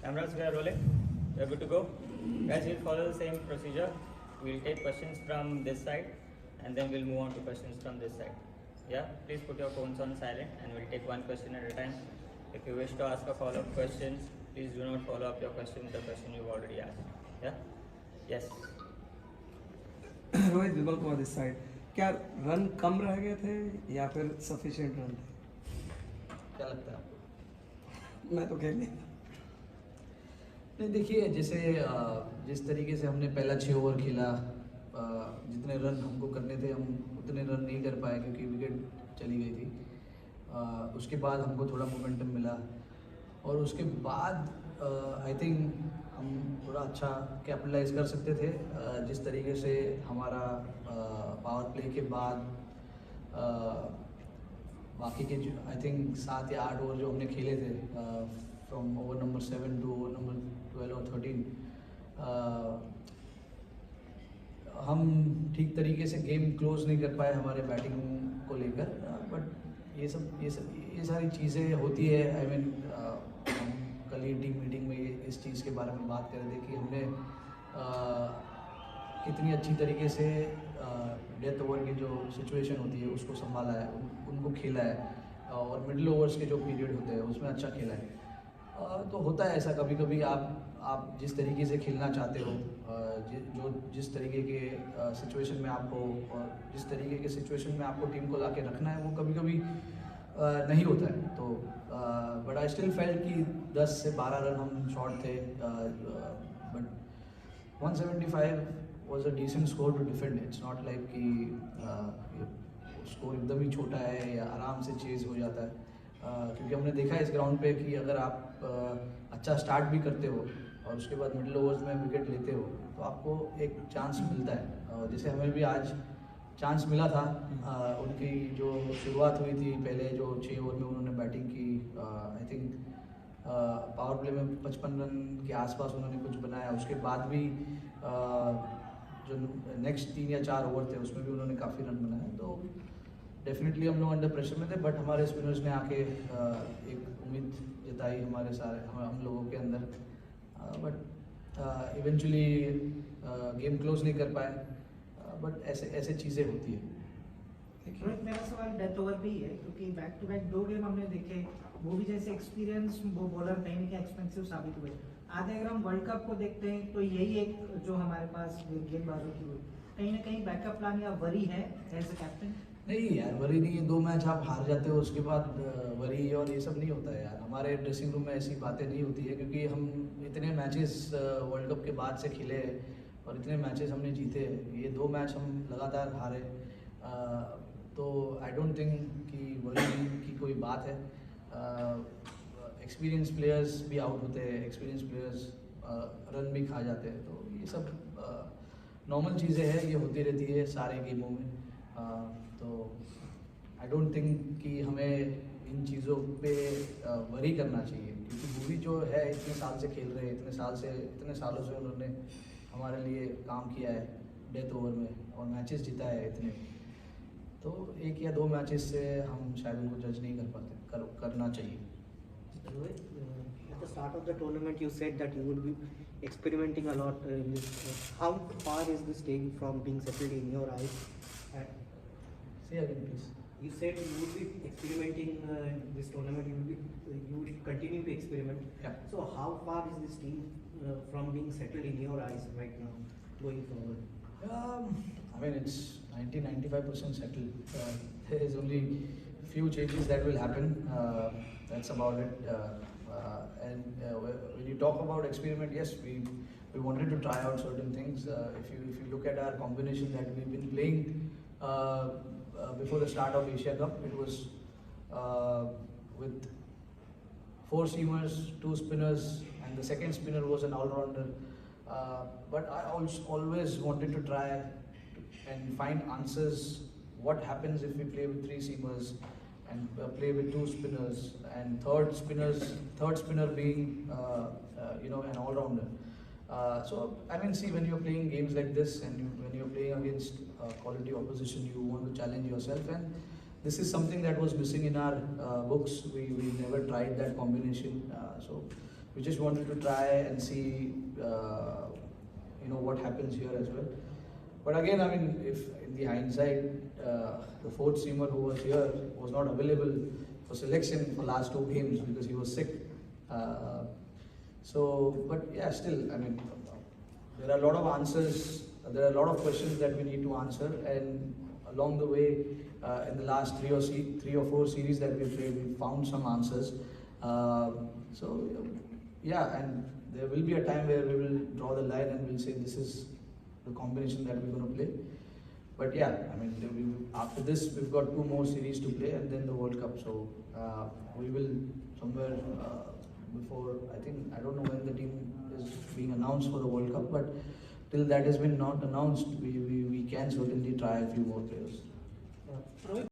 Cameras, we are rolling. We are good to go. Guys, we'll follow the same procedure. We'll take questions from this side and then we'll move on to questions from this side. Yeah, please put your phones on silent and we'll take one question at a time. If you wish to ask a follow-up questions, please do not follow up your question with the question you've already asked. Yeah? Yes. Rohit Vimal Kumar this side, क्या run कम रह गए थे या फिर sufficient run थे? क्या लगता है आपको? मैं तो खेल नहीं। नहीं, देखिए, जैसे जिस तरीके से हमने पहला 6 ओवर खेला, जितने रन हमको करने थे हम उतने रन नहीं कर पाए क्योंकि विकेट चली गई थी। उसके बाद हमको थोड़ा मोमेंटम मिला और उसके बाद आई थिंक हम थोड़ा अच्छा कैपिटलाइज कर सकते थे। जिस तरीके से हमारा पावर प्ले के बाद बाकी के आई थिंक 7 या 8 ओवर जो हमने खेले थे, from over number 7 to over number 12 और 13, हम ठीक तरीके से गेम क्लोज नहीं कर पाए हमारे बैटिंग को लेकर। बट ये सारी चीज़ें होती है। आई मीन, हम कल ही टीम मीटिंग में इस चीज़ के बारे में बात कर रहे थे कि हमने कितनी अच्छी तरीके से डेथ ओवर की जो सिचुएशन होती है उसको संभाला है, उनको खेला है और मिडिल ओवर्स के जो पीरियड होते हैं उसमें अच्छा खेला है। तो होता है ऐसा कभी कभी, आप जिस तरीके से खेलना चाहते हो, जिस तरीके के सिचुएशन में आपको और जिस तरीके के सिचुएशन में आपको टीम को लाके रखना है, वो कभी कभी नहीं होता है। तो बट आई स्टिल फेल्ट कि 10 से 12 रन हम शॉर्ट थे, but 175 was a decent score to defend. It's not like कि स्कोर एकदम ही छोटा है या आराम से चेज हो जाता है, क्योंकि हमने देखा इस ग्राउंड पे कि अगर आप अच्छा स्टार्ट भी करते हो और उसके बाद मिडिल ओवर्स में विकेट लेते हो तो आपको एक चांस मिलता है। जैसे हमें भी आज चांस मिला था। उनकी जो शुरुआत हुई थी, पहले जो 6 ओवर में उन्होंने बैटिंग की, आई थिंक पावर प्ले में 55 रन के आसपास उन्होंने कुछ बनाया। उसके बाद भी जो नेक्स्ट 3 या 4 ओवर थे उसमें भी उन्होंने काफ़ी रन बनाए। तो डेफिनेटली हम लोग अंडर प्रेशर में थे, बट हमारे स्पिनर्स ने आके एक उम्मीद जताई हम लोगों के अंदर, बट इवेंचुअली गेम क्लोज नहीं कर पाए। बट ऐसे चीज़ें होती है। रोहित, मेरा सवाल डेथ ओवर भी है, क्योंकि बैक टू बैक 2 गेम हमने देखे, वो भी जैसे एक्सपीरियंस वो बॉलर कहीं ना कहीं एक्सपेंसिव साबित हुए। आगे अगर हम वर्ल्ड कप को देखते हैं तो यही एक जो हमारे पास गेंदबाजों की हुई, कहीं ना कहीं बैकअप प्लान या वरी है एज अ कैप्टन? नहीं यार, वरी नहीं है। 2 मैच आप हार जाते हो उसके बाद वरी और ये सब नहीं होता है यार। हमारे ड्रेसिंग रूम में ऐसी बातें नहीं होती है, क्योंकि हम इतने मैचेस वर्ल्ड कप के बाद से खेले और इतने मैचेस हमने जीते। ये 2 मैच हम लगातार हारे, तो आई डोंट थिंक कि वरी की कोई बात है। एक्सपीरियंस प्लेयर्स भी आउट होते हैं, एक्सपीरियंस प्लेयर्स रन भी खा जाते हैं, तो ये सब नॉर्मल चीज़ें हैं, ये होती रहती है सारे गेमों में। तो आई डोंट थिंक कि हमें इन चीज़ों पे वरी करना चाहिए, क्योंकि भूवी जो है इतने साल से खेल रहे हैं, इतने सालों से उन्होंने हमारे लिए काम किया है डेथ ओवर में और मैचेस जीता है इतने। तो 1 या 2 मैचेस से हम शायद उनको जज नहीं कर पाते, करना चाहिए। Rohit, at the start of the tournament, you said that you would be experimenting a lot in this. How far is this stage from being settled in your eyes? Say again, please. You said you would be experimenting in this tournament. You would continue to experiment. Yeah. So how far is this team from being settled in your eyes right now, going forward? I mean, it's 90-95% settled. There is only few changes that will happen. That's about it. And when you talk about experiment, yes, we wanted to try out certain things. If you look at our combination that we've been playing before the start of Asia Cup, it was with 4 seamers, 2 spinners, and the second spinner was an all-rounder. But I always wanted to try and find answers. What happens if we play with 3 seamers and play with 2 spinners and third spinner being an all-rounder. So I mean, see, when you're playing games like this and when you're playing against quality opposition, you want to challenge yourself, and this is something that was missing in our books. We never tried that combination. So we just wanted to try and see, what happens here as well. But again, I mean, if in the hindsight, the fourth seamer who was here was not available for selection for last 2 games because he was sick. But yeah, still, I mean, there are a lot of answers, there are a lot of questions that we need to answer, and along the way, in the last 3 or 4 series that we've played, we found some answers. Yeah, and there will be a time where we will draw the line and we'll say this is the combination that we're going to play. But yeah, I mean, after this, we've got 2 more series to play and then the World Cup. So we will somewhere before, I don't know when the team is being announced for the World Cup, but till that has been not announced, we can certainly try a few more players.